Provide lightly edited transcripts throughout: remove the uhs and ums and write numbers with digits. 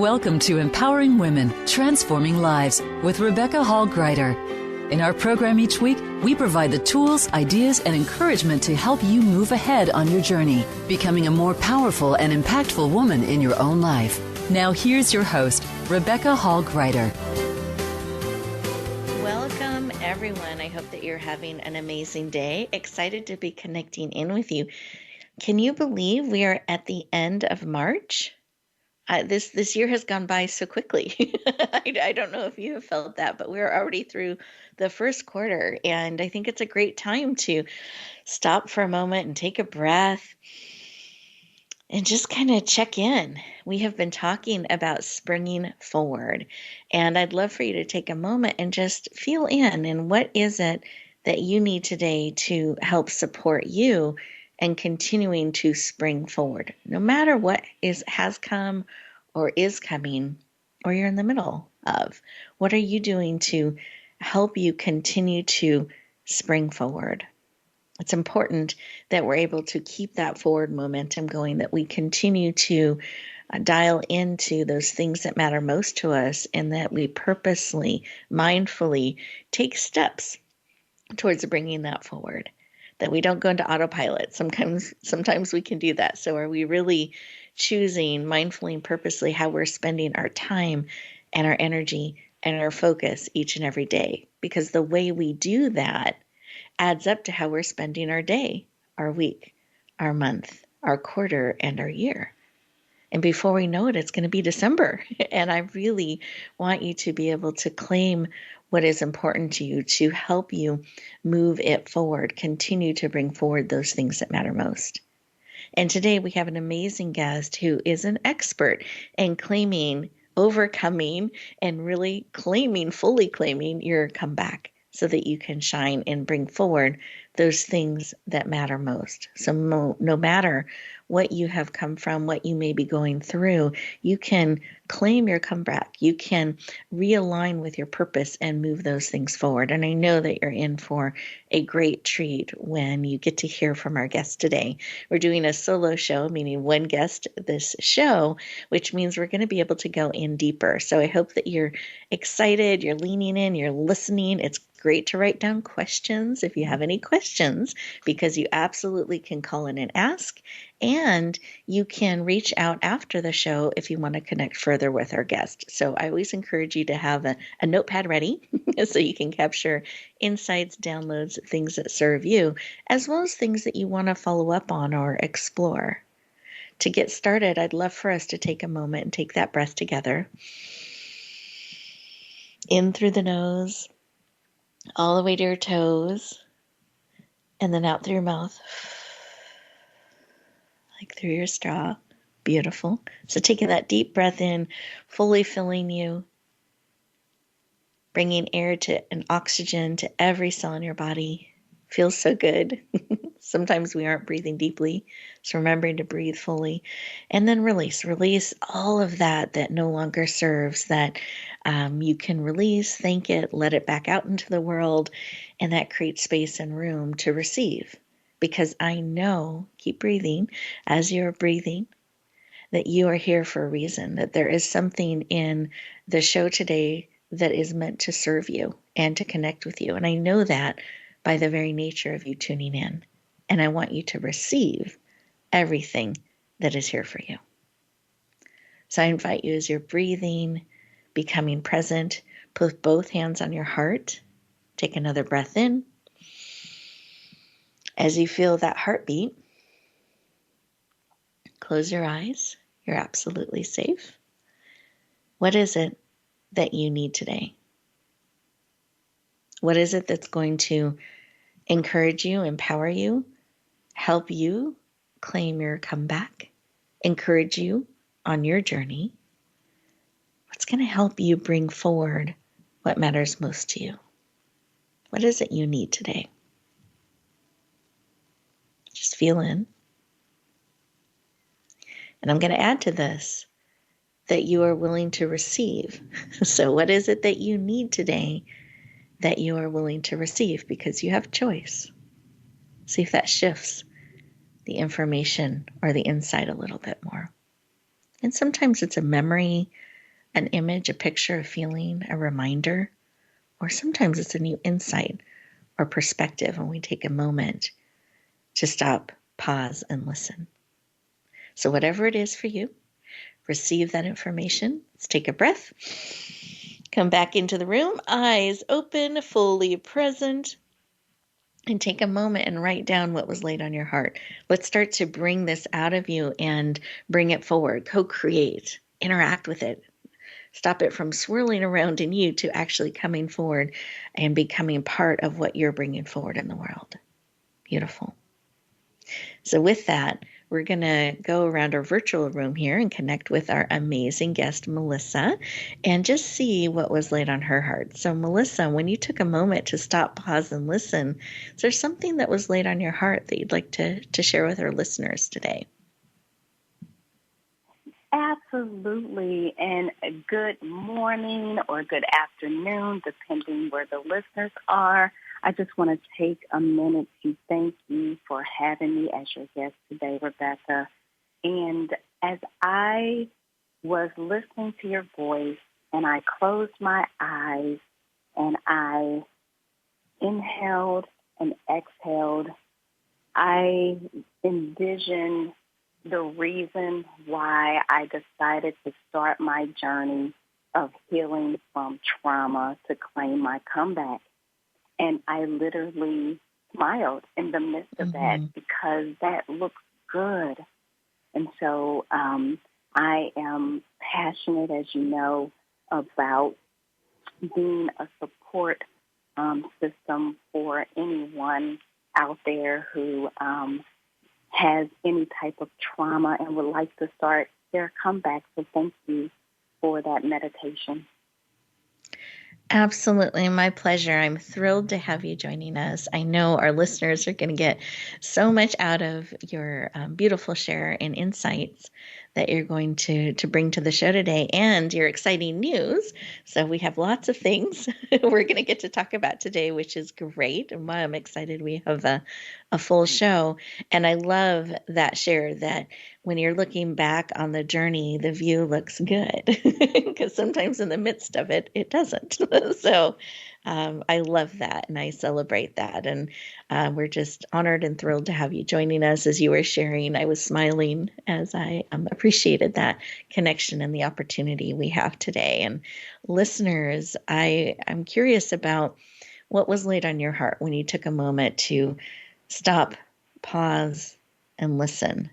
Welcome to Empowering Women, Transforming Lives with Rebecca Hall Greider. In our program each week, we provide the tools, ideas, and encouragement to help you move ahead on your journey, becoming a more powerful and impactful woman in your own life. Now here's your host, Rebecca Hall Greider. Welcome, everyone. I hope that you're having an amazing day. Excited to be connecting in with you. Can you believe we are at the end of March? This year has gone by so quickly. I don't know if you have felt that, but we're already through the first quarter, and I think it's a great time to stop for a moment and take a breath and just kind of check in. We have been talking about springing forward, and I'd love for you to take a moment and just feel in and what is it that you need today to help support you and continuing to spring forward, no matter what has come or is coming, or you're in the middle of. What are you doing to help you continue to spring forward? It's important that we're able to keep that forward momentum going, that we continue to dial into those things that matter most to us, and that we purposely, mindfully take steps towards bringing that forward. That we don't go into autopilot. Sometimes we can do that. So are we really choosing mindfully and purposely how we're spending our time and our energy and our focus each and every day? Because the way we do that adds up to how we're spending our day, our week, our month, our quarter, and our year. And before we know it, it's going to be December. And I really want you to be able to claim what is important to you, to help you move it forward, continue to bring forward those things that matter most. And today we have an amazing guest who is an expert in claiming, overcoming, and really fully claiming your comeback so that you can shine and bring forward those things that matter most. So no matter what you have come from, what you may be going through, you can claim your comeback. You can realign with your purpose and move those things forward. And I know that you're in for a great treat when you get to hear from our guest today. We're doing a solo show, meaning one guest this show, which means we're going to be able to go in deeper. So I hope that you're excited, you're leaning in, you're listening. It's great to write down questions if you have any questions, because you absolutely can call in and ask. And you can reach out after the show if you want to connect further with our guest. So I always encourage you to have a notepad ready so you can capture insights, downloads, things that serve you, as well as things that you want to follow up on or explore. To get started, I'd love for us to take a moment and take that breath together. In through the nose, all the way to your toes, and then out through your mouth, like through your straw. Beautiful. So taking that deep breath in, fully filling you, bringing air and oxygen to every cell in your body. Feels so good. Sometimes we aren't breathing deeply, so remembering to breathe fully. And then release all of that no longer serves, that you can release, thank it, let it back out into the world, and that creates space and room to receive. Because I know, keep breathing as you're breathing, that you are here for a reason, that there is something in the show today that is meant to serve you and to connect with you. And I know that by the very nature of you tuning in. And I want you to receive everything that is here for you. So I invite you, as you're breathing, becoming present, put both hands on your heart. Take another breath in. As you feel that heartbeat, close your eyes. You're absolutely safe. What is it that you need today? What is it that's going to encourage you, empower you, help you claim your comeback, encourage you on your journey? What's going to help you bring forward what matters most to you? What is it you need today? Just feel in. And I'm going to add to this that you are willing to receive. So what is it that you need today that you are willing to receive? Because you have choice. See if that shifts the information or the insight a little bit more. And sometimes it's a memory, an image, a picture, a feeling, a reminder, or sometimes it's a new insight or perspective when we take a moment to stop, pause, and listen. So whatever it is for you, receive that information. Let's take a breath. Come back into the room, eyes open, fully present, and take a moment and write down what was laid on your heart. Let's start to bring this out of you and bring it forward. Co-create, interact with it. Stop it from swirling around in you to actually coming forward and becoming part of what you're bringing forward in the world. Beautiful. So with that, we're going to go around our virtual room here and connect with our amazing guest, Melissa, and just see what was laid on her heart. So Melissa, when you took a moment to stop, pause, and listen, is there something that was laid on your heart that you'd like to share with our listeners today? Absolutely. And a good morning or good afternoon, depending where the listeners are. I just want to take a minute to thank you for having me as your guest today, Rebecca. And as I was listening to your voice and I closed my eyes and I inhaled and exhaled, I envisioned the reason why I decided to start my journey of healing from trauma to claim my comeback. And I literally smiled in the midst of that because that looks good. And so I am passionate, as you know, about being a support system for anyone out there who has any type of trauma and would like to start their comeback. So thank you for that meditation. Absolutely. My pleasure. I'm thrilled to have you joining us. I know our listeners are going to get so much out of your beautiful share and insights that you're going to bring to the show today and your exciting news. So we have lots of things we're going to get to talk about today, which is great. And I'm excited we have a full show. And I love that share that when you're looking back on the journey, the view looks good because sometimes in the midst of it, it doesn't. So I love that and I celebrate that. And we're just honored and thrilled to have you joining us. As you were sharing, I was smiling as I appreciated that connection and the opportunity we have today. And listeners, I'm curious about what was laid on your heart when you took a moment to stop, pause, and listen.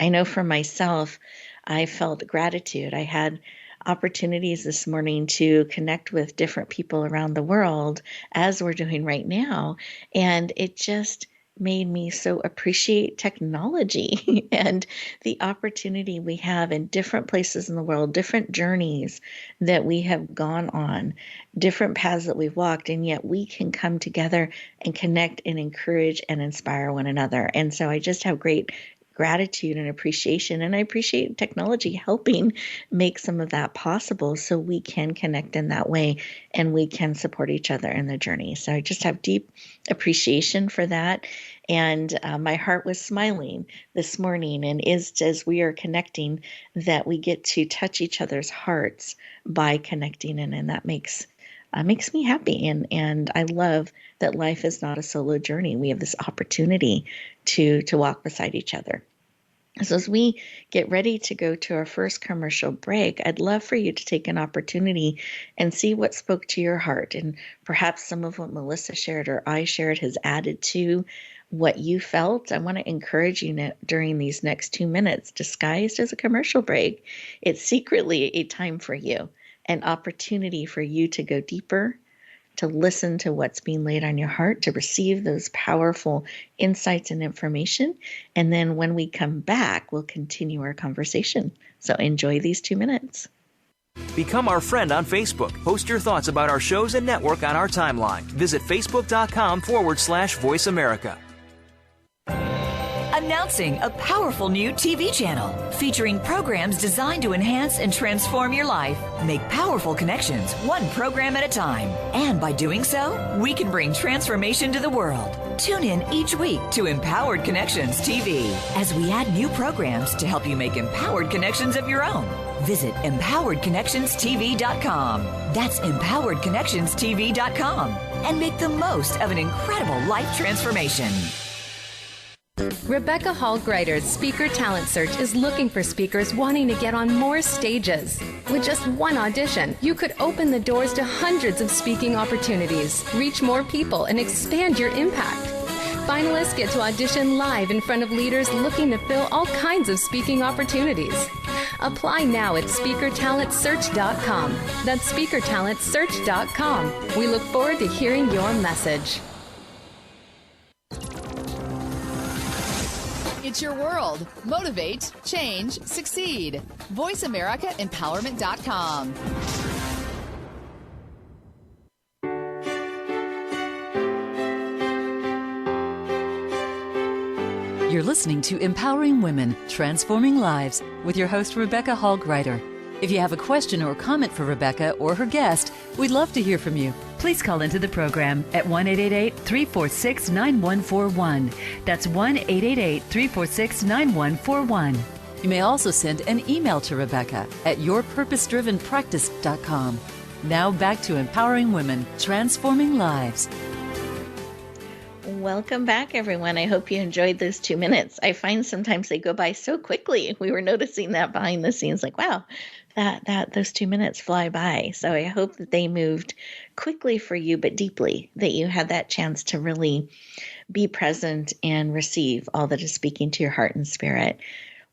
I know for myself, I felt gratitude. I had opportunities this morning to connect with different people around the world, as we're doing right now. And it just made me so appreciate technology and the opportunity we have in different places in the world, different journeys that we have gone on, different paths that we've walked, and yet we can come together and connect and encourage and inspire one another. And so I just have great gratitude and appreciation. And I appreciate technology helping make some of that possible so we can connect in that way and we can support each other in the journey. So I just have deep appreciation for that. And my heart was smiling this morning and is as we are connecting that we get to touch each other's hearts by connecting. And that makes me happy. And I love that life is not a solo journey. We have this opportunity to walk beside each other. So as we get ready to go to our first commercial break, I'd love for you to take an opportunity and see what spoke to your heart. And perhaps some of what Melissa shared or I shared has added to what you felt. I want to encourage you during these next 2 minutes, disguised as a commercial break, it's secretly a time for you, an opportunity for you to go deeper, to listen to what's being laid on your heart, to receive those powerful insights and information. And then when we come back, we'll continue our conversation. So enjoy these 2 minutes. Become our friend on Facebook. Post your thoughts about our shows and network on our timeline. Visit facebook.com/Voice America. Announcing a powerful new TV channel featuring programs designed to enhance and transform your life. Make powerful connections, one program at a time. And by doing so, we can bring transformation to the world. Tune in each week to Empowered Connections TV as we add new programs to help you make empowered connections of your own. Visit empoweredconnectionstv.com. That's empoweredconnectionstv.com. And make the most of an incredible life transformation. Rebecca Hall Greider's Speaker Talent Search is looking for speakers wanting to get on more stages. With just one audition, you could open the doors to hundreds of speaking opportunities, reach more people, and expand your impact. Finalists get to audition live in front of leaders looking to fill all kinds of speaking opportunities. Apply now at SpeakerTalentSearch.com. That's SpeakerTalentSearch.com. We look forward to hearing your message. It's your world. Motivate, change, succeed. VoiceAmericaEmpowerment.com. You're listening to Empowering Women, Transforming Lives with your host, Rebecca Hall Greider. If you have a question or comment for Rebecca or her guest, we'd love to hear from you. Please call into the program at 1-888-346-9141. That's 1-888-346-9141. You may also send an email to Rebecca at yourpurposedrivenpractice.com. Now back to Empowering Women, Transforming Lives. Welcome back, everyone. I hope you enjoyed those 2 minutes. I find sometimes they go by so quickly. We were noticing that behind the scenes, like, wow, that those 2 minutes fly by. So I hope that they moved quickly for you, but deeply, that you had that chance to really be present and receive all that is speaking to your heart and spirit.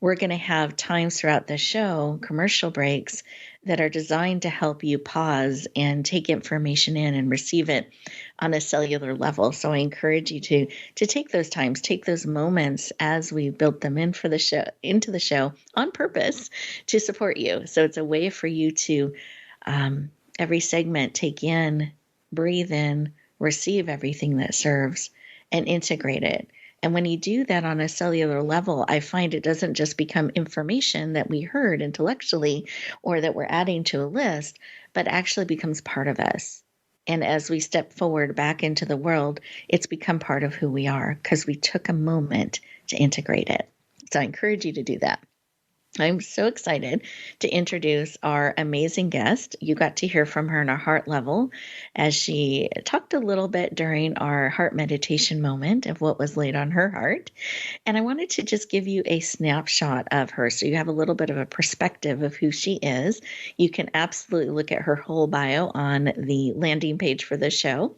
We're going to have times throughout the show, commercial breaks, that are designed to help you pause and take information in and receive it on a cellular level. So I encourage you to take those times, take those moments as we built them into the show on purpose to support you. So it's a way for you to every segment take in, breathe in, receive everything that serves, and integrate it. And when you do that on a cellular level, I find it doesn't just become information that we heard intellectually or that we're adding to a list, but actually becomes part of us. And as we step forward back into the world, it's become part of who we are because we took a moment to integrate it. So I encourage you to do that. I'm so excited to introduce our amazing guest. You got to hear from her on our heart level as she talked a little bit during our heart meditation moment of what was laid on her heart. And I wanted to just give you a snapshot of her so you have a little bit of a perspective of who she is. You can absolutely look at her whole bio on the landing page for the show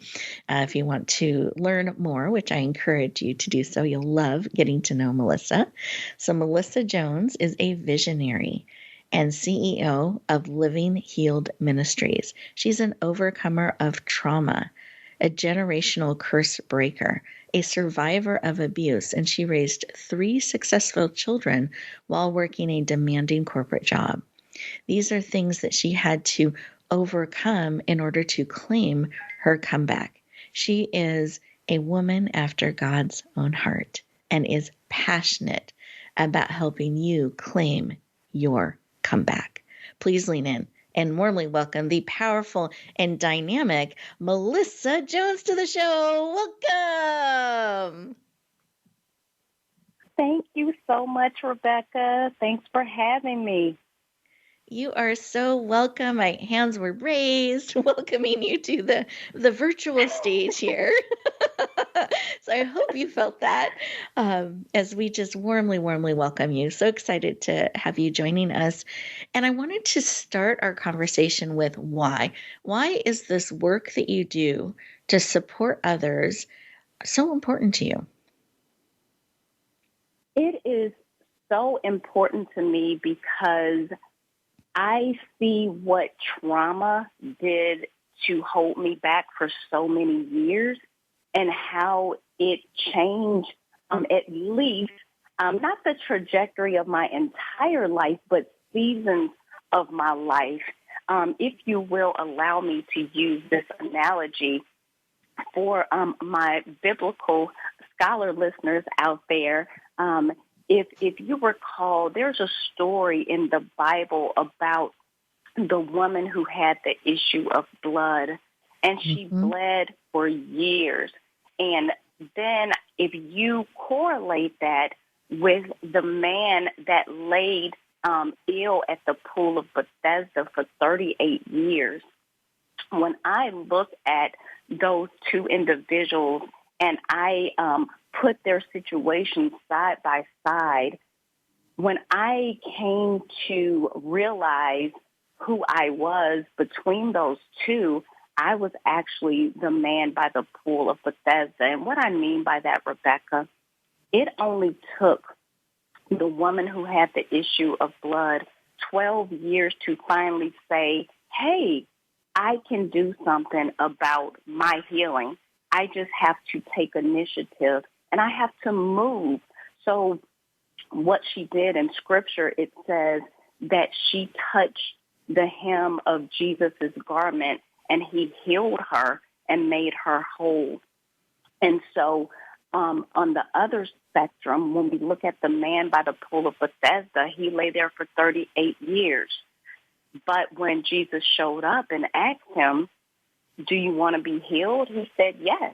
if you want to learn more, which I encourage you to do so. You'll love getting to know Melissa. So Melissa Jones is a visionary and CEO of Living Healed Ministries. She's an overcomer of trauma, a generational curse breaker, a survivor of abuse, and she raised 3 successful children while working a demanding corporate job. These are things that she had to overcome in order to claim her comeback. She is a woman after God's own heart and is passionate about helping you claim your comeback. Please lean in and warmly welcome the powerful and dynamic Melissa Jones to the show. Welcome. Thank you so much, Rebecca. Thanks for having me. You are so welcome. My hands were raised, welcoming you to the virtual stage here. So I hope you felt that as we just warmly welcome you. So excited to have you joining us. And I wanted to start our conversation with why. Why is this work that you do to support others so important to you? It is so important to me because I see what trauma did to hold me back for so many years and how it changed at least not the trajectory of my entire life, but seasons of my life. If you will allow me to use this analogy for my biblical scholar listeners out there, if you recall, there's a story in the Bible about the woman who had the issue of blood, and she bled for years. And then if you correlate that with the man that laid ill at the pool of Bethesda for 38 years, when I look at those two individuals and I put their situations side by side, when I came to realize who I was between those two, I was actually the man by the pool of Bethesda. And what I mean by that, Rebecca, it only took the woman who had the issue of blood 12 years to finally say, hey, I can do something about my healing. I just have to take initiative and I have to move. So what she did in Scripture, it says that she touched the hem of Jesus's garment and he healed her and made her whole. And so on the other spectrum, when we look at the man by the pool of Bethesda, he lay there for 38 years. But when Jesus showed up and asked him, do you want to be healed? He said yes.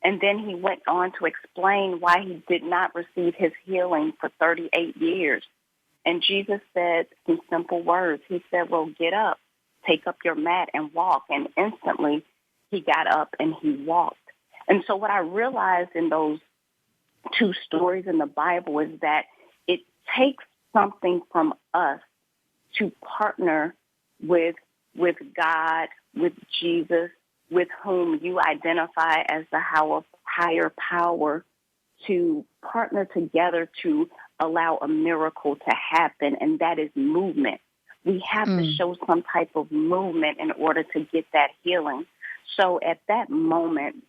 And then he went on to explain why he did not receive his healing for 38 years. And Jesus said in simple words, he said, well, get up, take up your mat and walk. And instantly he got up and he walked. And so what I realized in those two stories in the Bible is that it takes something from us to partner with God, with Jesus, with whom you identify as the higher power, to partner together to allow a miracle to happen, and that is movement. We have to show some type of movement in order to get that healing. So at that moment,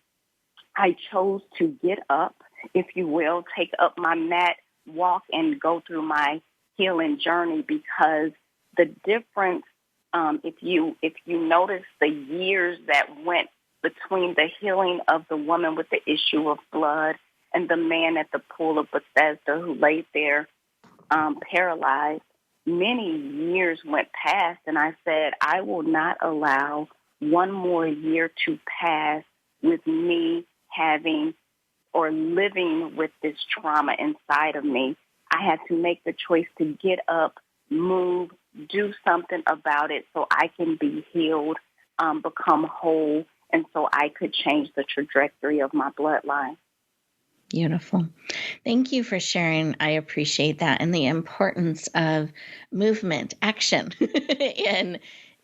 I chose to get up, if you will, take up my mat, walk, and go through my healing journey, because the difference, if you notice the years that went between the healing of the woman with the issue of blood and the man at the pool of Bethesda who laid there paralyzed, many years went past, and I said, I will not allow one more year to pass with me having or living with this trauma inside of me. I had to make the choice to get up, move, do something about it so I can be healed, become whole, and so I could change the trajectory of my bloodline. Beautiful. Thank you for sharing. I appreciate that, and the importance of movement, action,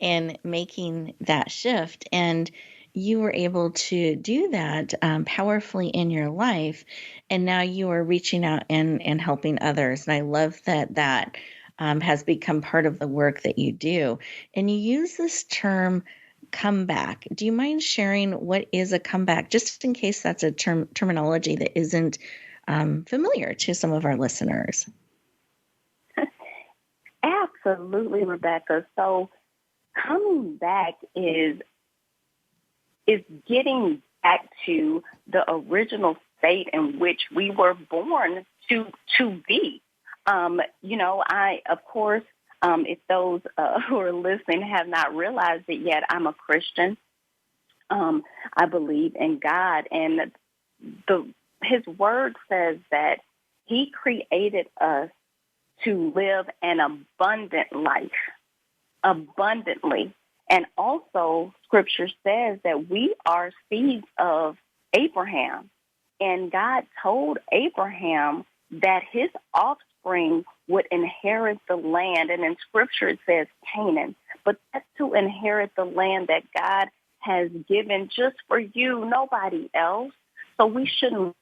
and making that shift. And you were able to do that powerfully in your life, and now you are reaching out and helping others. And I love that has become part of the work that you do. And you use this term comeback. Do you mind sharing what is a comeback, just in case that's a terminology that isn't familiar to some of our listeners? Absolutely, Rebecca. So coming back is getting back to the original state in which we were born to be. I, of course, if those who are listening have not realized it yet, I'm a Christian. I believe in God, and His Word says that He created us to live an abundant life, abundantly. And also, Scripture says that we are seeds of Abraham, and God told Abraham that his offspring would inherit the land. And in Scripture it says Canaan, but that's to inherit the land that God has given just for you, nobody else. So we shouldn't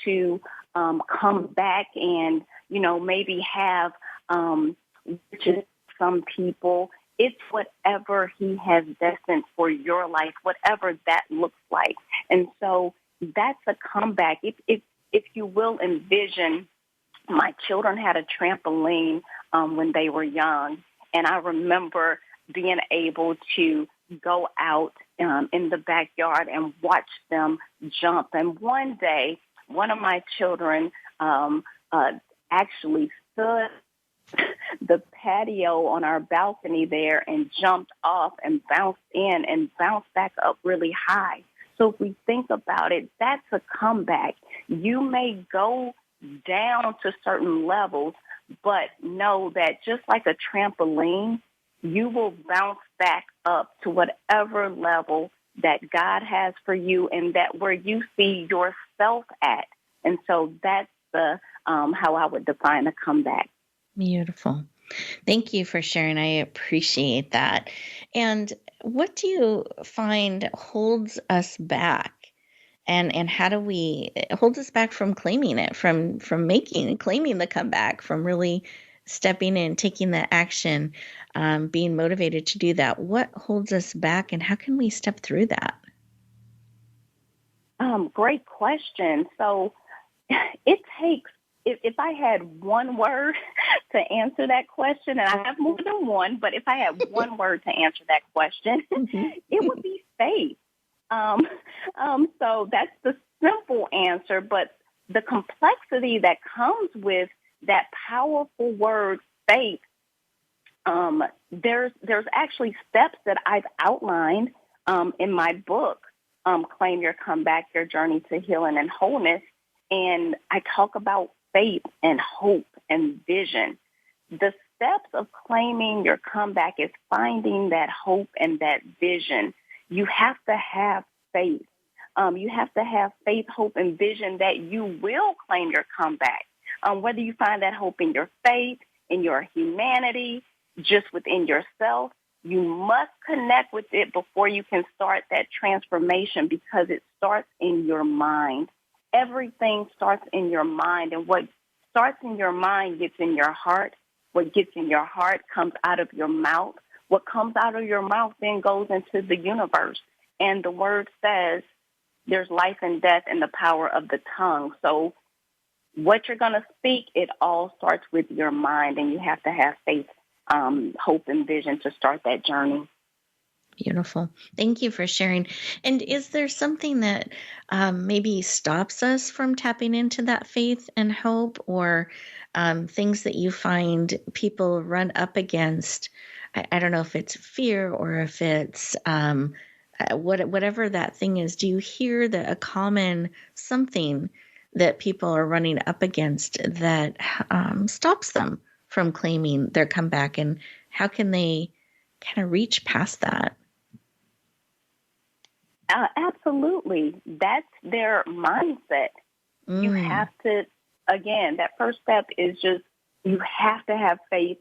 to come back and, maybe have just some people. It's whatever He has destined for your life, whatever that looks like. And so that's a comeback. If you will envision, my children had a trampoline when they were young, and I remember being able to go out in the backyard and watch them jump. And one day, one of my children actually stood the patio on our balcony there and jumped off and bounced in and bounced back up really high. So if we think about it, that's a comeback. You may go down to certain levels, but know that just like a trampoline, you will bounce back up to whatever level that God has for you and that where you see yourself at. And so that's the how I would define a comeback. Beautiful. Thank you for sharing. I appreciate that. And what do you find holds us back? And how do we it holds us back from claiming it, from claiming the comeback, from really stepping in, taking the action, being motivated to do that? What holds us back, and how can we step through that? Great question. So it takes, if I had one word to answer that question, and I have more than one, but if I had one word to answer that question, it would be faith. So that's the simple answer, but the complexity that comes with that powerful word faith, there's actually steps that I've outlined in my book, Claim Your Comeback, Your Journey to Healing and Wholeness. And I talk about faith and hope and vision. The steps of claiming your comeback is finding that hope and that vision. You have to have faith. You have to have faith, hope, and vision that you will claim your comeback. Whether you find that hope in your faith, in your humanity, just within yourself, you must connect with it before you can start that transformation, because it starts in your mind. Everything starts in your mind, and what starts in your mind gets in your heart. What gets in your heart comes out of your mouth. What comes out of your mouth then goes into the universe. And the word says there's life and death in the power of the tongue. So what you're going to speak, it all starts with your mind, and you have to have faith, hope, and vision to start that journey. Beautiful. Thank you for sharing. And is there something that maybe stops us from tapping into that faith and hope, or things that you find people run up against? I don't know if it's fear or if it's whatever that thing is. Do you hear that a common something that people are running up against that stops them from claiming their comeback, and how can they kind of reach past that? Absolutely. That's their mindset. You have to, again, that first step is just, you have to have faith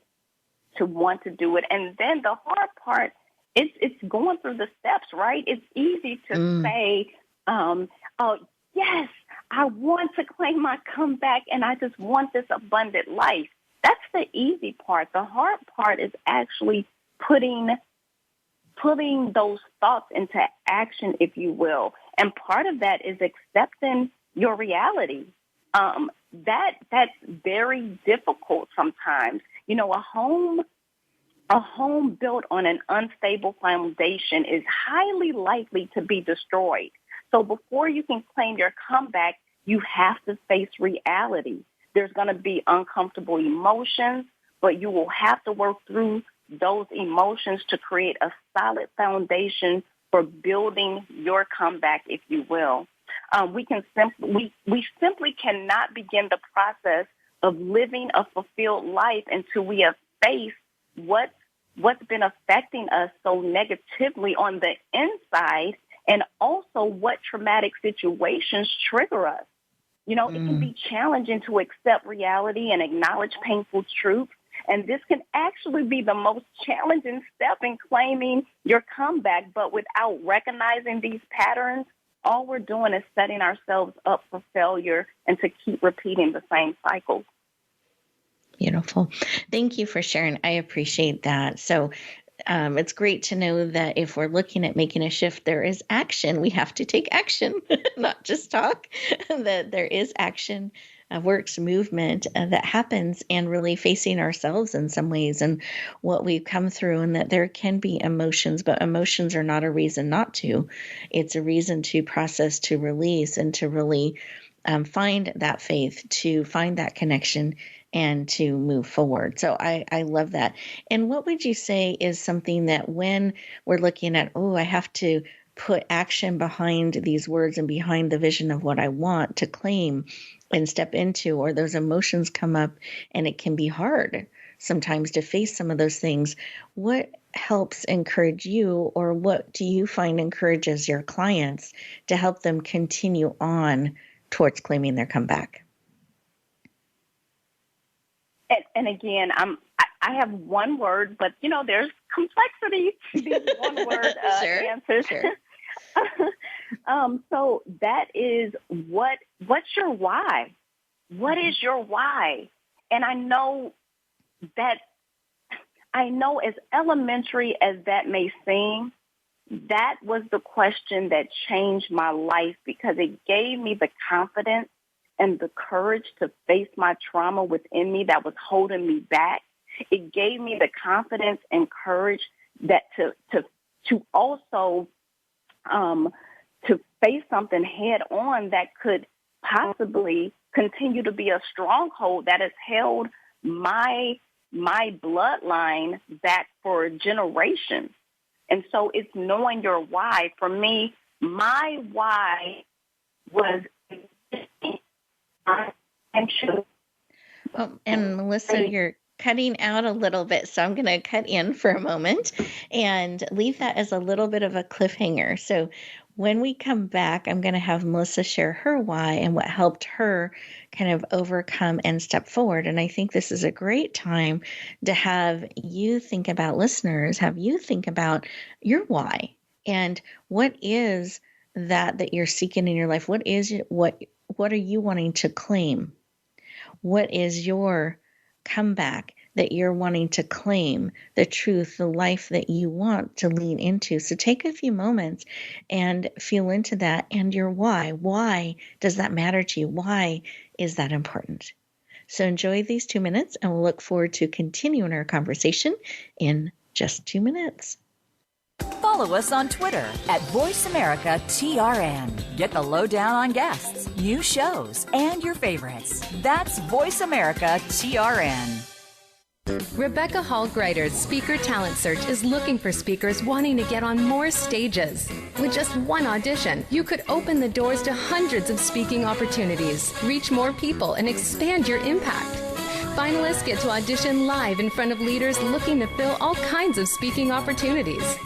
to want to do it. And then the hard part, it's going through the steps, right? It's easy to say, oh, yes, I want to claim my comeback and I just want this abundant life. That's the easy part. The hard part is actually putting those thoughts into action, if you will. And part of that is accepting your reality. That's very difficult sometimes. You know, a home built on an unstable foundation is highly likely to be destroyed. So before you can claim your comeback, you have to face reality. There's going to be uncomfortable emotions, but you will have to work through those emotions to create a solid foundation for building your comeback, if you will. We simply cannot begin the process of living a fulfilled life until we have faced what's been affecting us so negatively on the inside, and also what traumatic situations trigger us. You know, it can be challenging to accept reality and acknowledge painful truth. And this can actually be the most challenging step in claiming your comeback. But without recognizing these patterns, all we're doing is setting ourselves up for failure and to keep repeating the same cycle. Beautiful. Thank you for sharing. I appreciate that. So it's great to know that if we're looking at making a shift, there is action. We have to take action, not just talk, that there is action, works, movement that happens, and really facing ourselves in some ways and what we've come through, and that there can be emotions, but emotions are not a reason not to. It's a reason to process, to release, and to really find that faith, to find that connection, and to move forward. So I love that. And what would you say is something that when we're looking at, I have to put action behind these words and behind the vision of what I want to claim and step into, or those emotions come up and it can be hard sometimes to face some of those things. What helps encourage you, or what do you find encourages your clients to help them continue on towards claiming their comeback? And again, I have one word, but there's complexity to these one word answers. Sure. So that is what's your why? What is your why? And I know as elementary as that may seem, that was the question that changed my life, because it gave me the confidence and the courage to face my trauma within me that was holding me back. It gave me the confidence and courage that to also to face something head on that could possibly continue to be a stronghold that has held my bloodline back for generations. And so it's knowing your why. For me, my why was Well, and Melissa, you're cutting out a little bit, so I'm going to cut in for a moment and leave that as a little bit of a cliffhanger. So when we come back, I'm going to have Melissa share her why and what helped her kind of overcome and step forward. And I think this is a great time to have you think about, listeners, have you think about your why and what is that you're seeking in your life? What is it? What are you wanting to claim? What is your comeback that you're wanting to claim, the truth, the life that you want to lean into? So take a few moments and feel into that and your why. Why does that matter to you? Why is that important? So enjoy these 2 minutes, and we'll look forward to continuing our conversation in just 2 minutes. Follow us on Twitter at VoiceAmericaTRN. Get the lowdown on guests, new shows, and your favorites. That's VoiceAmericaTRN. Rebecca Hall-Griter's Speaker Talent Search is looking for speakers wanting to get on more stages. With just one audition, you could open the doors to hundreds of speaking opportunities, reach more people, and expand your impact. Finalists get to audition live in front of leaders looking to fill all kinds of speaking opportunities.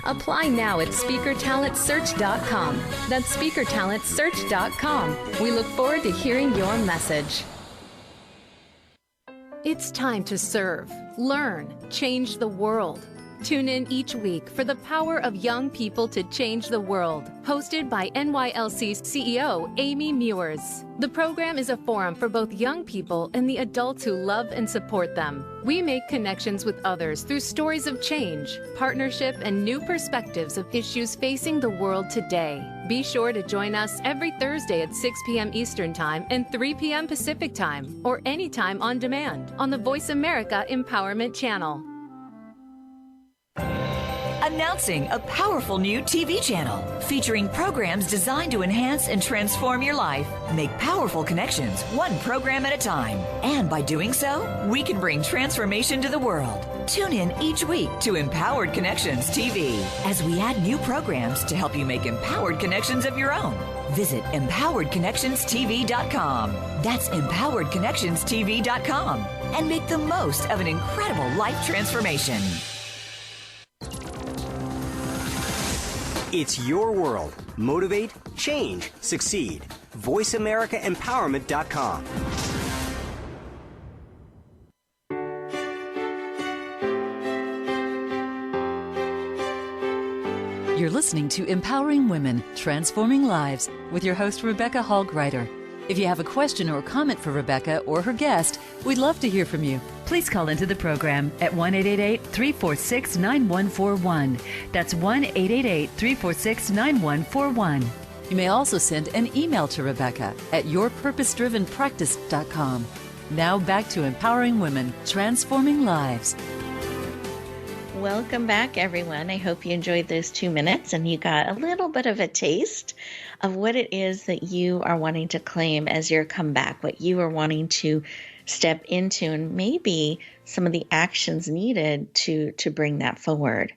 Apply now at SpeakerTalentSearch.com. That's SpeakerTalentSearch.com. We look forward to hearing your message. It's time to serve, learn, change the world. Tune in each week for the power of young people to change the world. Hosted by NYLC CEO Amy Mewers. The program is a forum for both young people and the adults who love and support them. We make connections with others through stories of change, partnership, and new perspectives of issues facing the world today. Be sure to join us every Thursday at 6 p.m. Eastern Time and 3 p.m. Pacific Time, or anytime on demand on the Voice America Empowerment Channel. Announcing a powerful new TV channel featuring programs designed to enhance and transform your life. Make powerful connections, one program at a time. And by doing so, we can bring transformation to the world. Tune in each week to Empowered Connections TV as we add new programs to help you make empowered connections of your own. Visit EmpoweredConnectionsTV.com. That's EmpoweredConnectionsTV.com. And make the most of an incredible life transformation. It's your world. Motivate, change, succeed. VoiceAmericaEmpowerment.com. You're listening to Empowering Women, Transforming Lives with your host, Rebecca Hall-Griter. If you have a question or comment for Rebecca or her guest, we'd love to hear from you. Please call into the program at 1-888-346-9141. That's 1-888-346-9141. You may also send an email to Rebecca at yourpurposedrivenpractice.com. Now back to Empowering Women, Transforming Lives. Welcome back, everyone. I hope you enjoyed those 2 minutes and you got a little bit of a taste of what it is that you are wanting to claim as your comeback, what you are wanting to step into, and maybe some of the actions needed to bring that forward.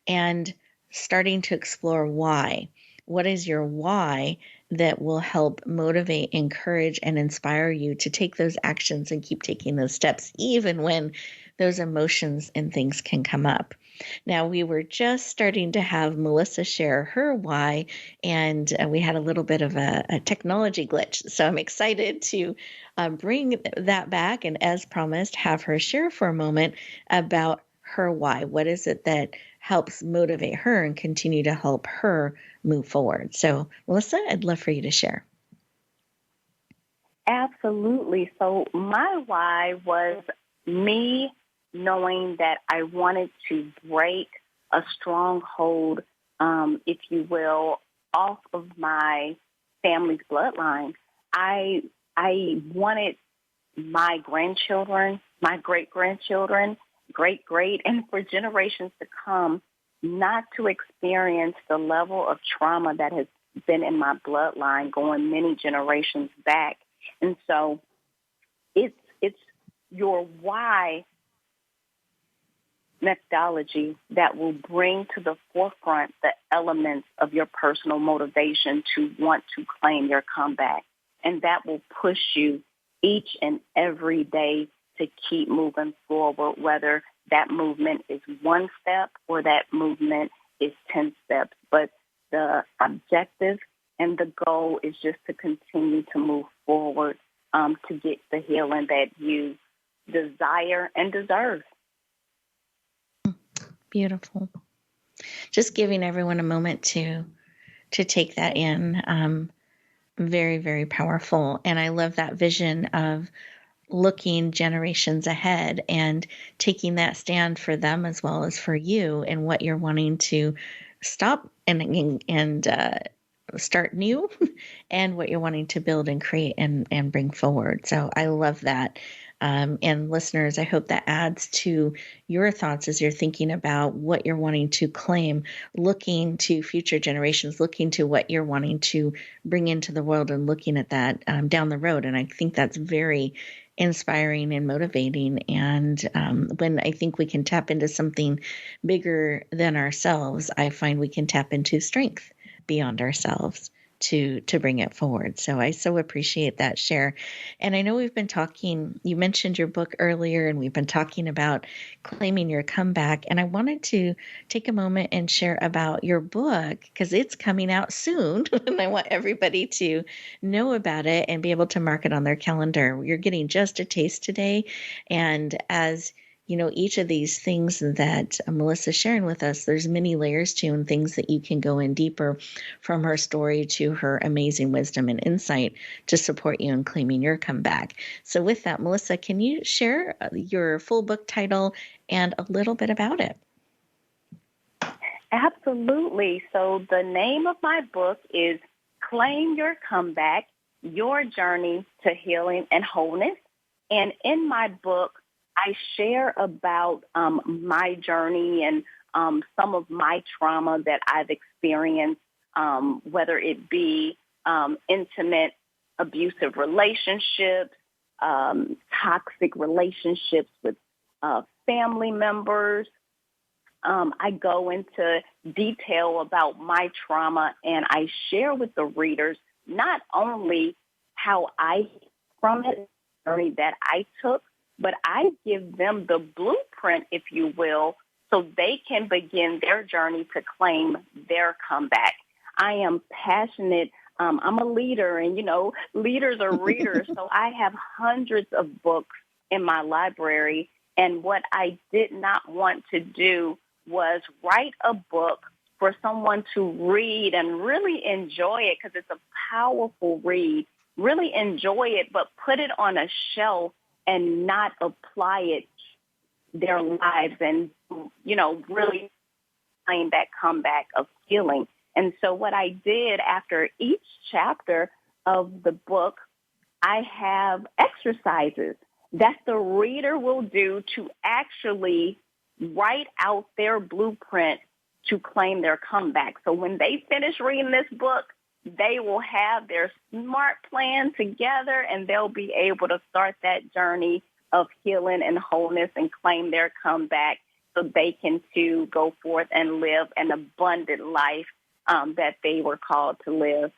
And starting to explore why. What is your why that will help motivate, encourage, and inspire you to take those actions and keep taking those steps, even when those emotions and things can come up? Now, we were just starting to have Melissa share her why, and we had a little bit of a technology glitch. So I'm excited to bring that back and, as promised, have her share for a moment about her why. What is it that helps motivate her and continue to help her move forward? So, Melissa, I'd love for you to share. Absolutely. So my why was me knowing that I wanted to break a stronghold, if you will, off of my family's bloodline. I wanted my grandchildren, my great-grandchildren, great, and for generations to come, not to experience the level of trauma that has been in my bloodline going many generations back. And so it's your why methodology that will bring to the forefront the elements of your personal motivation to want to claim your comeback. And that will push you each and every day to keep moving forward, whether that movement is one step or that movement is 10 steps. But the objective and the goal is just to continue to move forward to get the healing that you desire and deserve. Beautiful. Just giving everyone a moment to take that in. Very, very powerful. And I love that vision of looking generations ahead and taking that stand for them as well as for you and what you're wanting to stop and start new and what you're wanting to build and create and bring forward. So I love that. And listeners, I hope that adds to your thoughts as you're thinking about what you're wanting to claim, looking to future generations, looking to what you're wanting to bring into the world and looking at that down the road. And I think that's very inspiring and motivating. And when I think we can tap into something bigger than ourselves, I find we can tap into strength beyond ourselves to bring it forward. So I so appreciate that share. And I know we've been talking, you mentioned your book earlier, and we've been talking about claiming your comeback. And I wanted to take a moment and share about your book because it's coming out soon. And I want everybody to know about it and be able to mark it on their calendar. You're getting just a taste today. And as you know, each of these things that Melissa's sharing with us, there's many layers to and things that you can go in deeper from her story to her amazing wisdom and insight to support you in claiming your comeback. So with that, Melissa, can you share your full book title and a little bit about it? Absolutely. So the name of my book is Claim Your Comeback, Your Journey to Healing and Wholeness. And in my book, I share about my journey and some of my trauma that I've experienced, whether it be intimate, abusive relationships, toxic relationships with family members. I go into detail about my trauma, and I share with the readers not only how I from it, journey that I took, but I give them the blueprint, if you will, so they can begin their journey to claim their comeback. I am passionate. I'm a leader, and, you know, leaders are readers. So I have hundreds of books in my library, and what I did not want to do was write a book for someone to read and really enjoy it, because it's a powerful read. Really enjoy it, but put it on a shelf and not apply it their lives and, you know, really find that comeback of healing. And so what I did after each chapter of the book, I have exercises that the reader will do to actually write out their blueprint to claim their comeback. So when they finish reading this book, they will have their SMART plan together, and they'll be able to start that journey of healing and wholeness and claim their comeback so they can too go forth and live an abundant life that they were called to live.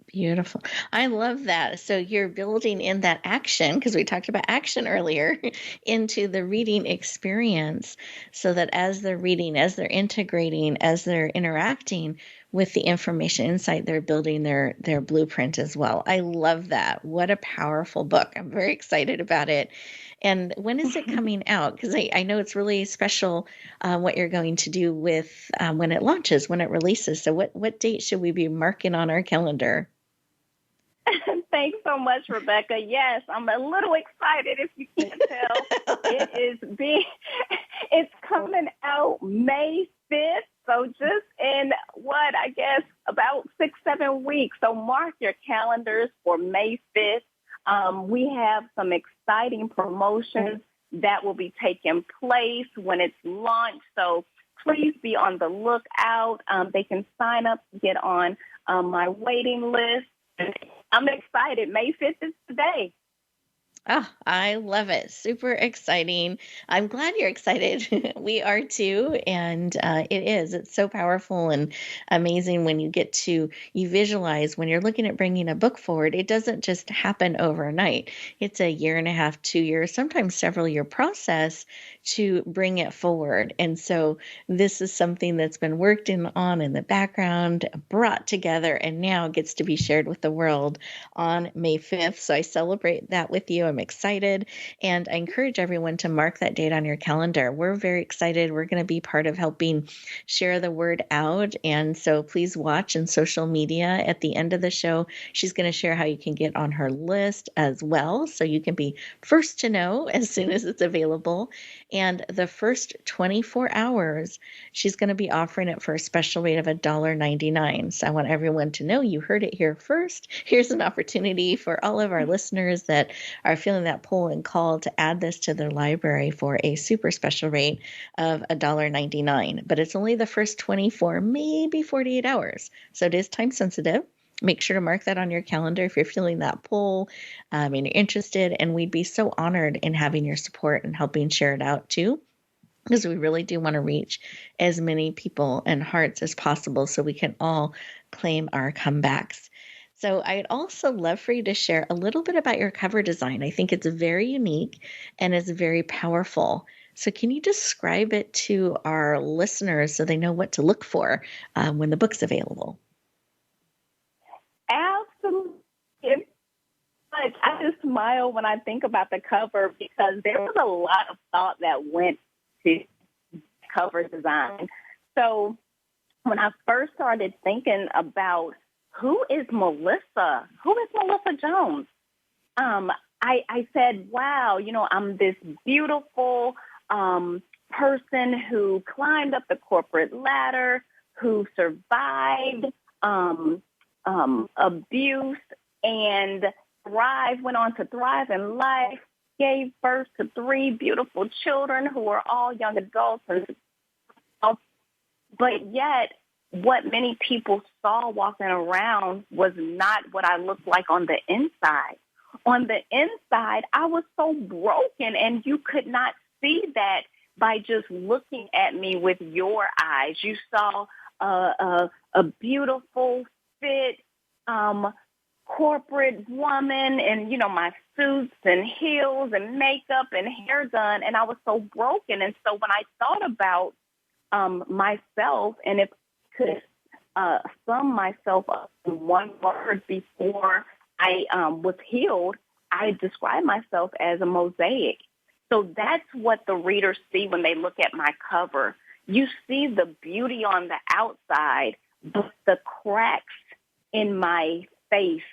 Beautiful. I love that. So you're building in that action, because we talked about action earlier, into the reading experience so that as they're reading, as they're integrating, as they're interacting with the information inside, they're building their blueprint as well. I love that. What a powerful book. I'm very excited about it. And when is it coming out? Because I know it's really special what you're going to do with when it launches, when it releases. So what date should we be marking on our calendar? Thanks so much, Rebecca. Yes, I'm a little excited if you can't tell. It's coming out May 5th. So just in about 6-7 weeks. So mark your calendars for May 5th. We have some exciting promotions that will be taking place when it's launched. So please be on the lookout. They can sign up to get on my waiting list. I'm excited. May 5th is today. Oh, I love it. Super exciting. I'm glad you're excited. We are too. And it's so powerful and amazing when you visualize when you're looking at bringing a book forward. It doesn't just happen overnight. It's a 1.5 2 years, sometimes several year process to bring it forward. And so this is something that's been worked on in the background, brought together, and now gets to be shared with the world on May 5th. So I celebrate that with you. I'm excited, and I encourage everyone to mark that date on your calendar. We're very excited. We're going to be part of helping share the word out, and so please watch in social media. At the end of the show, she's going to share how you can get on her list as well, so you can be first to know as soon as it's available. And the first 24 hours, she's going to be offering it for a special rate of $1.99. So I want everyone to know you heard it here first. Here's an opportunity for all of our listeners that are feeling that pull and call to add this to their library for a super special rate of $1.99. But it's only the first 24, maybe 48 hours. So it is time sensitive. Make sure to mark that on your calendar if you're feeling that pull and you're interested. And we'd be so honored in having your support and helping share it out too, because we really do want to reach as many people and hearts as possible so we can all claim our comebacks. So I'd also love for you to share a little bit about your cover design. I think it's very unique and it's very powerful. So can you describe it to our listeners so they know what to look for when the book's available? Absolutely. I just smile when I think about the cover because there was a lot of thought that went to cover design. So when I first started thinking about who is Melissa Jones? I said, wow, I'm this beautiful person who climbed up the corporate ladder, who survived abuse and went on to thrive in life, gave birth to 3 beautiful children who are all young adults. But yet, what many people saw walking around was not what I looked like on the inside. On the inside, I was so broken, and you could not see that by just looking at me with your eyes. You saw a beautiful, fit, corporate woman and, my suits and heels and makeup and hair done, and I was so broken. And so when I thought about myself, and if I could sum myself up in one word before I was healed, I describe myself as a mosaic. So that's what the readers see when they look at my cover. You see the beauty on the outside, but the cracks in my face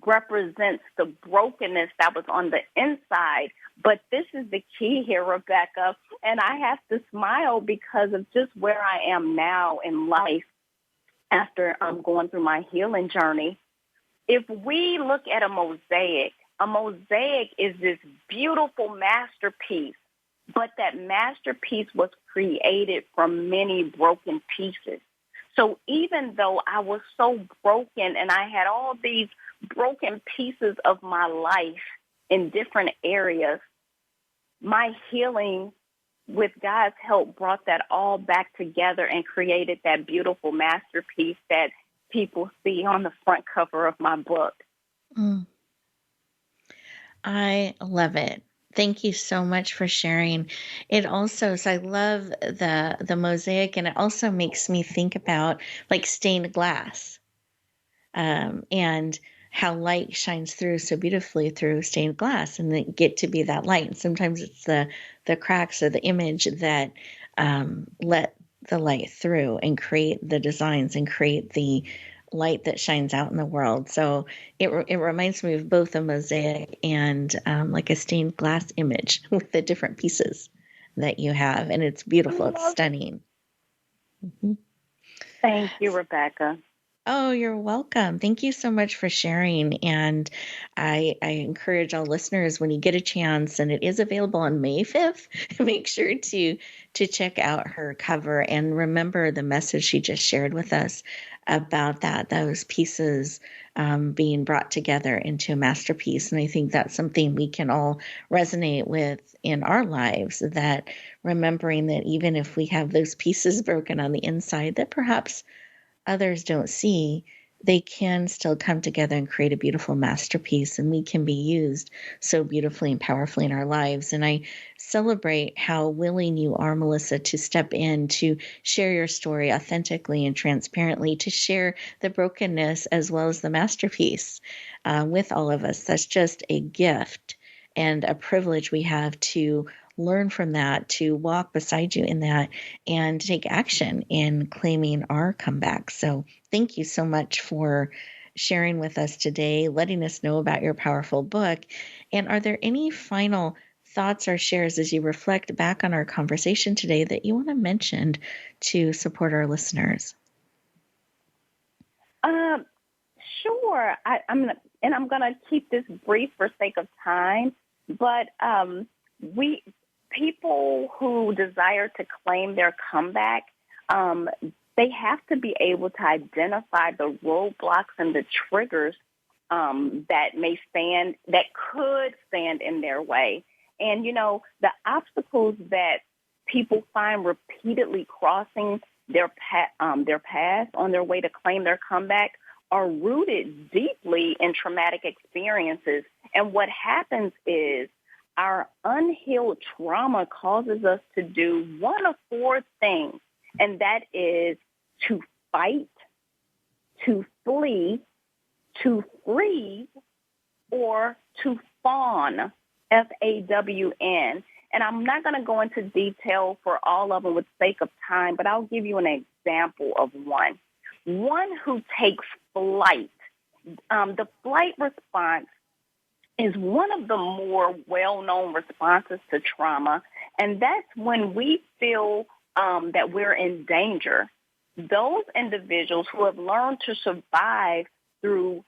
represents the brokenness that was on the inside. But this is the key here, Rebecca, and I have to smile because of just where I am now in life after going through my healing journey. If we look at a mosaic is this beautiful masterpiece, but that masterpiece was created from many broken pieces. So even though I was so broken and I had all these broken pieces of my life in different areas, my healing with God's help, brought that all back together and created that beautiful masterpiece that people see on the front cover of my book. Mm. I love it. Thank you so much for sharing. It also, so I love the mosaic, and it also makes me think about like stained glass, and how light shines through so beautifully through stained glass, and they get to be that light. And sometimes it's the cracks of the image that let the light through and create the designs and create the light that shines out in the world. So it reminds me of both a mosaic and like a stained glass image with the different pieces that you have. And it's beautiful. It's stunning. Mm-hmm. Thank you, Rebecca. Oh, you're welcome. Thank you so much for sharing. And I encourage all listeners, when you get a chance, and it is available on May 5th, make sure to check out her cover and remember the message she just shared with us about those pieces being brought together into a masterpiece. And I think that's something we can all resonate with in our lives, that remembering that even if we have those pieces broken on the inside that perhaps others don't see, they can still come together and create a beautiful masterpiece, and we can be used so beautifully and powerfully in our lives. And I celebrate how willing you are, Melissa, to step in, to share your story authentically and transparently, to share the brokenness as well as the masterpiece with all of us. That's just a gift and a privilege we have to learn from that, to walk beside you in that, and take action in claiming our comeback. So thank you so much for sharing with us today, letting us know about your powerful book. And are there any final thoughts or shares as you reflect back on our conversation today that you want to mention to support our listeners? Sure. I'm going to keep this brief for sake of time, but people who desire to claim their comeback, they have to be able to identify the roadblocks and the triggers that could stand in their way. And, the obstacles that people find repeatedly crossing their path on their way to claim their comeback are rooted deeply in traumatic experiences. And what happens is, our unhealed trauma causes us to do one of four things, and that is to fight, to flee, to freeze, or to fawn, F-A-W-N. And I'm not going to go into detail for all of them with sake of time, but I'll give you an example of one. One who takes flight. The flight response is one of the more well-known responses to trauma, and that's when we feel that we're in danger. Those individuals who have learned to survive through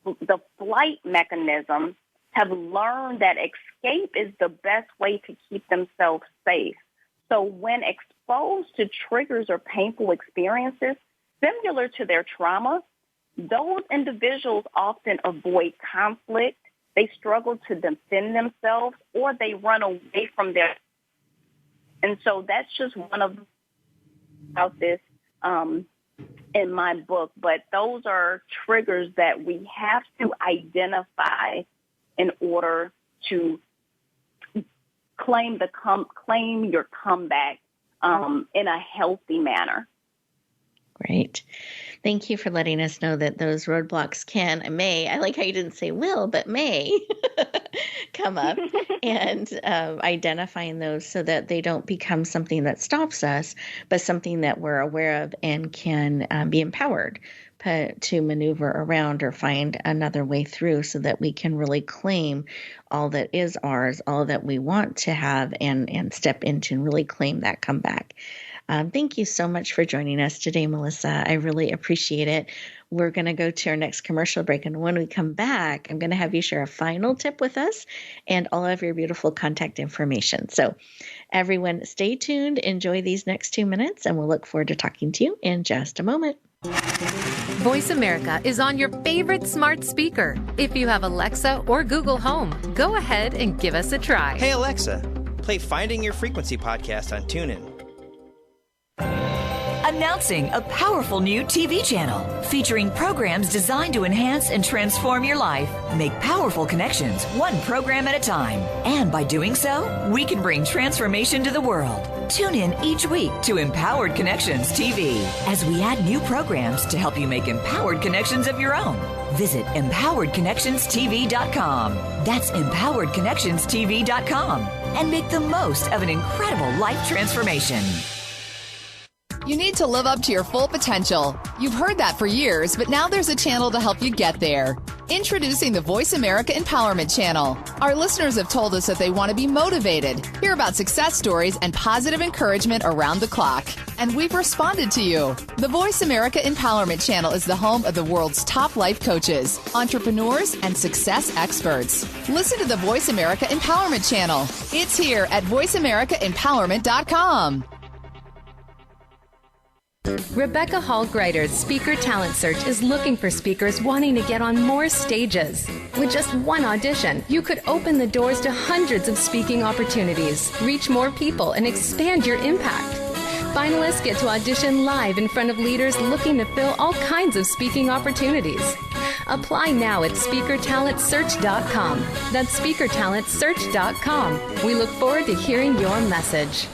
the flight mechanism have learned that escape is the best way to keep themselves safe. So when exposed to triggers or painful experiences similar to their trauma, those individuals often avoid conflict, they struggle to defend themselves, or they run away from their. And so that's just one of about this in my book. But those are triggers that we have to identify in order to claim your comeback in a healthy manner. Great. Thank you for letting us know that those roadblocks may, I like how you didn't say will, but may come up, and identifying those so that they don't become something that stops us, but something that we're aware of and can be empowered to maneuver around or find another way through, so that we can really claim all that is ours, all that we want to have, and step into and really claim that comeback. Thank you so much for joining us today, Melissa. I really appreciate it. We're going to go to our next commercial break, and when we come back, I'm going to have you share a final tip with us and all of your beautiful contact information. So everyone, stay tuned, enjoy these next 2 minutes, and we'll look forward to talking to you in just a moment. Voice America is on your favorite smart speaker. If you have Alexa or Google Home, go ahead and give us a try. Hey, Alexa, play Play Finding Your Frequency podcast on TuneIn. Announcing a powerful new TV channel featuring programs designed to enhance and transform your life. Make powerful connections, one program at a time. And by doing so, we can bring transformation to the world. Tune in each week to Empowered Connections TV as we add new programs to help you make empowered connections of your own. Visit empoweredconnectionstv.com. That's empoweredconnectionstv.com. And make the most of an incredible life transformation. You need to live up to your full potential. You've heard that for years, but now there's a channel to help you get there. Introducing the Voice America Empowerment Channel. Our listeners have told us that they want to be motivated, hear about success stories, and positive encouragement around the clock. And we've responded to you. The Voice America Empowerment Channel is the home of the world's top life coaches, entrepreneurs, and success experts. Listen to the Voice America Empowerment Channel. It's here at voiceamericaempowerment.com. Rebecca Hall Greider's Speaker Talent Search is looking for speakers wanting to get on more stages. With just one audition, you could open the doors to hundreds of speaking opportunities, reach more people, and expand your impact. Finalists get to audition live in front of leaders looking to fill all kinds of speaking opportunities. Apply now at SpeakerTalentSearch.com. That's SpeakerTalentSearch.com. We look forward to hearing your message.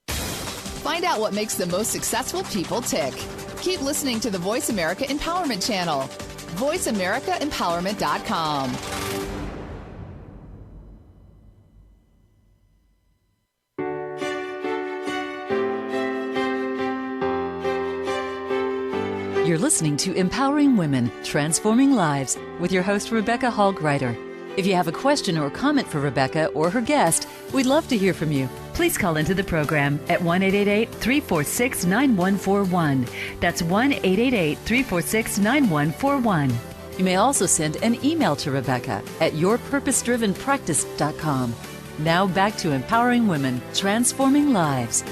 Find out what makes the most successful people tick. Keep listening to the Voice America Empowerment Channel. VoiceAmericaEmpowerment.com. You're listening to Empowering Women, Transforming Lives with your host, Rebecca Hall Greider. If you have a question or comment for Rebecca or her guest, we'd love to hear from you. Please call into the program at 1-888-346-9141. That's 1-888-346-9141. You may also send an email to Rebecca at yourpurposedrivenpractice.com. Now back to Empowering Women, Transforming Lives.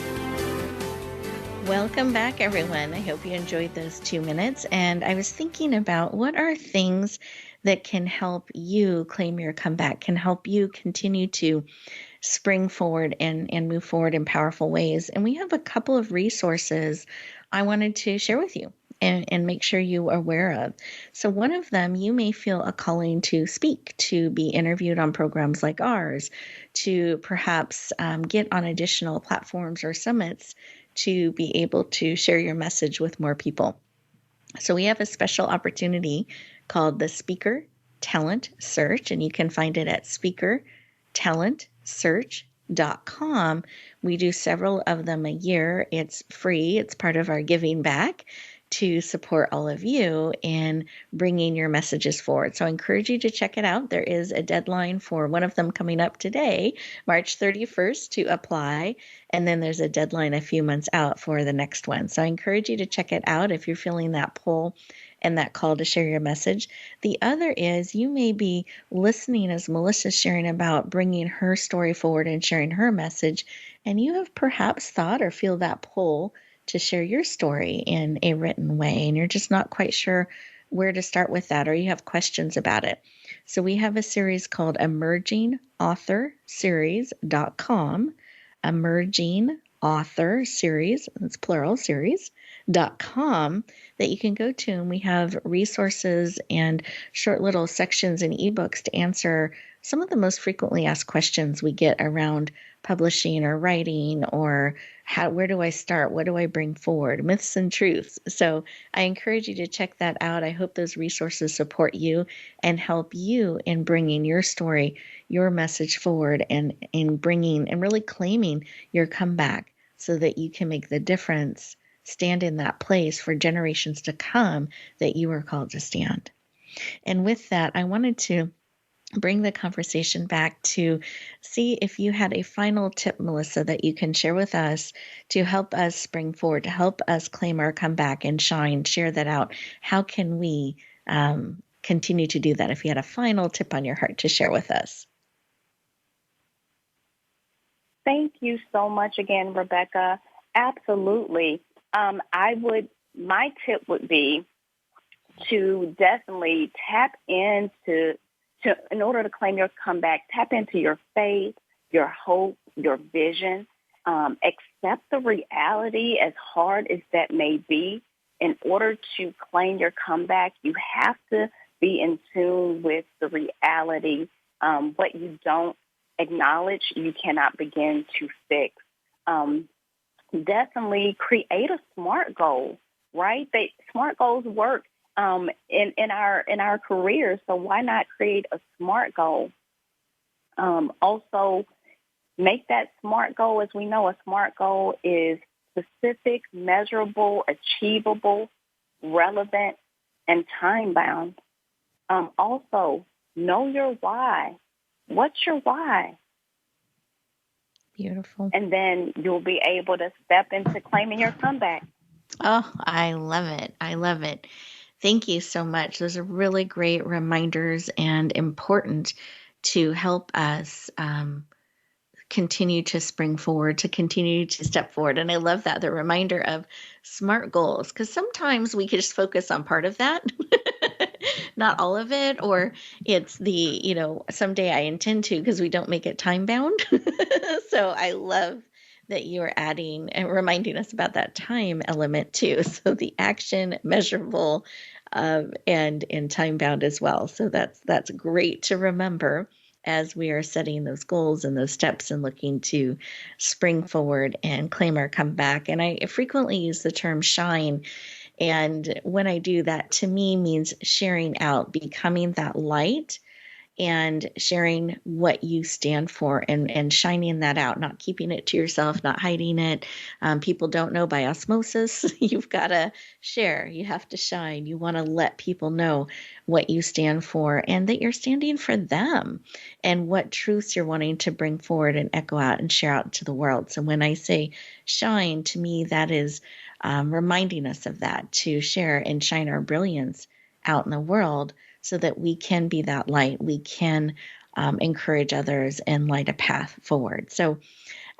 Welcome back, everyone. I hope you enjoyed those 2 minutes. And I was thinking about what are things that can help you claim your comeback, can help you continue to spring forward and move forward in powerful ways. And we have a couple of resources I wanted to share with you and make sure you are aware of. So one of them, you may feel a calling to speak, to be interviewed on programs like ours, to perhaps get on additional platforms or summits to be able to share your message with more people. So we have a special opportunity called the Speaker Talent Search, and you can find it at SpeakerTalentSearch.com. We do several of them a year. It's free. It's part of our giving back to support all of you in bringing your messages forward. So I encourage you to check it out. There is a deadline for one of them coming up today, March 31st, to apply. And then there's a deadline a few months out for the next one. So I encourage you to check it out if you're feeling that pull and that call to share your message. The other is you may be listening as Melissa's sharing about bringing her story forward and sharing her message, and you have perhaps thought or feel that pull to share your story in a written way, and you're just not quite sure where to start with that, or you have questions about it. So we have a series called EmergingAuthorSeries.com, Emerging Author Series, that's plural, series.com, that you can go to, and we have resources and short little sections and ebooks to answer some of the most frequently asked questions we get around publishing or writing, or where do I start? What do I bring forward? Myths and truths. So I encourage you to check that out. I hope those resources support you and help you in bringing your story, your message forward, and in bringing and really claiming your comeback so that you can make the difference, stand in that place for generations to come that you are called to stand. And with that, I wanted to bring the conversation back to see if you had a final tip, Melissa, that you can share with us to help us spring forward, to help us claim our comeback and shine, share that out. How can we continue to do that? If you had a final tip on your heart to share with us. Thank you so much again, Rebecca. Absolutely. My tip would be to definitely tap into, in order to claim your comeback, tap into your faith, your hope, your vision. Accept the reality, as hard as that may be. In order to claim your comeback, you have to be in tune with the reality. What you don't acknowledge, you cannot begin to fix. Definitely create a SMART goal, right? SMART goals work in our careers, so why not create a SMART goal? Also, make that SMART goal. As we know, a SMART goal is specific, measurable, achievable, relevant, and time-bound. Also, know your why. What's your why? Beautiful. And then you'll be able to step into claiming your comeback. Oh, I love it. I love it. Thank you so much. Those are really great reminders and important to help us continue to spring forward, to continue to step forward. And I love that, the reminder of SMART goals, because sometimes we can just focus on part of that, not all of it, or it's someday I intend to, because we don't make it time bound. So I love that you are adding and reminding us about that time element too. So the action, measurable, and time bound as well. So that's great to remember as we are setting those goals and those steps and looking to spring forward and claim our comeback. And I frequently use the term shine. And when I do that, to me means sharing out, becoming that light and sharing what you stand for and shining that out, not keeping it to yourself, not hiding it. People don't know by osmosis. You've got to share. You have to shine. You want to let people know what you stand for and that you're standing for them and what truths you're wanting to bring forward and echo out and share out to the world. So when I say shine, to me, that is reminding us of that, to share and shine our brilliance out in the world, so that we can be that light, we can encourage others and light a path forward. So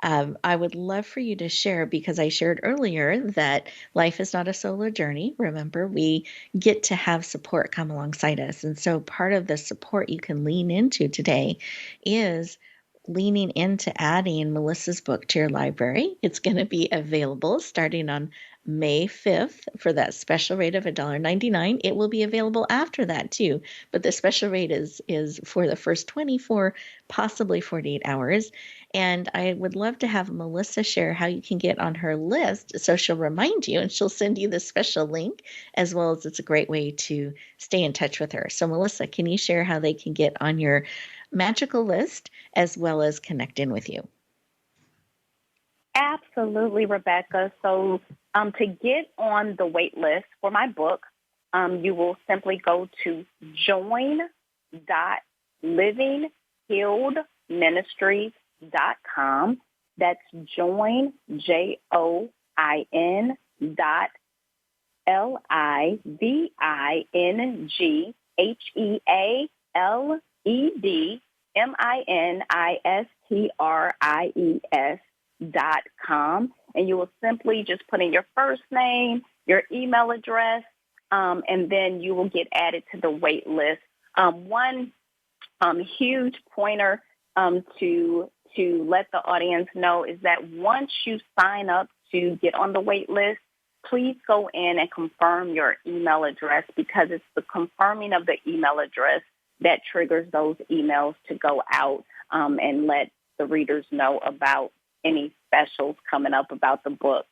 I would love for you to share, because I shared earlier that life is not a solo journey. Remember, we get to have support come alongside us. And so part of the support you can lean into today is leaning into adding Melissa's book to your library. It's going to be available starting on May 5th for that special rate of $1.99. It will be available after that too, but the special rate is for the first 24, possibly 48 hours. And I would love to have Melissa share how you can get on her list, so she'll remind you and she'll send you the special link, as well as it's a great way to stay in touch with her. So Melissa, can you share how they can get on your magical list as well as connect in with you? Absolutely, Rebecca. So to get on the wait list for my book, you will simply go to join.livinghealedministries.com. That's join, JOIN LivingHealedministries.com, and you will simply just put in your first name, your email address, and then you will get added to the wait list. One huge pointer to let the audience know is that once you sign up to get on the wait list, please go in and confirm your email address, because it's the confirming of the email address that triggers those emails to go out and let the readers know about any specials coming up about the book.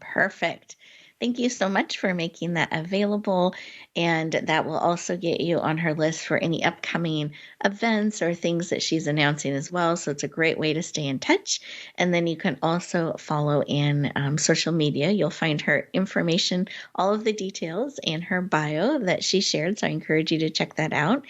Perfect. Thank you so much for making that available. And that will also get you on her list for any upcoming events or things that she's announcing as well. So it's a great way to stay in touch. And then you can also follow in social media. You'll find her information, all of the details in her bio that she shared. So I encourage you to check that out.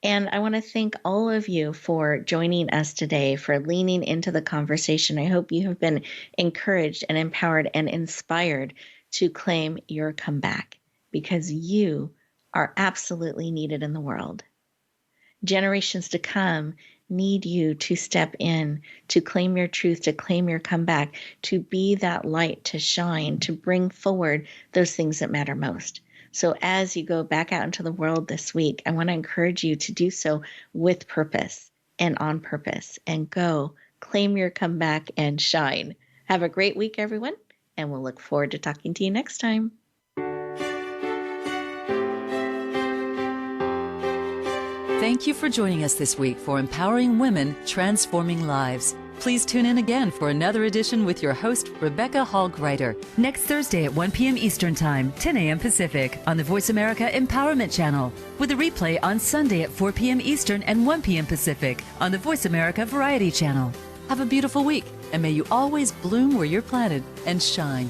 And I want to thank all of you for joining us today, for leaning into the conversation. I hope you have been encouraged and empowered and inspired to claim your comeback, because you are absolutely needed in the world. Generations to come need you to step in, to claim your truth, to claim your comeback, to be that light, to shine, to bring forward those things that matter most. So as you go back out into the world this week, I want to encourage you to do so with purpose, and on purpose, and go claim your comeback and shine. Have a great week, everyone, and we'll look forward to talking to you next time. Thank you for joining us this week for Empowering Women, Transforming Lives. Please tune in again for another edition with your host, Rebecca Hall-Gruyter, next Thursday at 1 p.m. Eastern Time, 10 a.m. Pacific, on the Voice America Empowerment Channel, with a replay on Sunday at 4 p.m. Eastern and 1 p.m. Pacific on the Voice America Variety Channel. Have a beautiful week, and may you always bloom where you're planted and shine.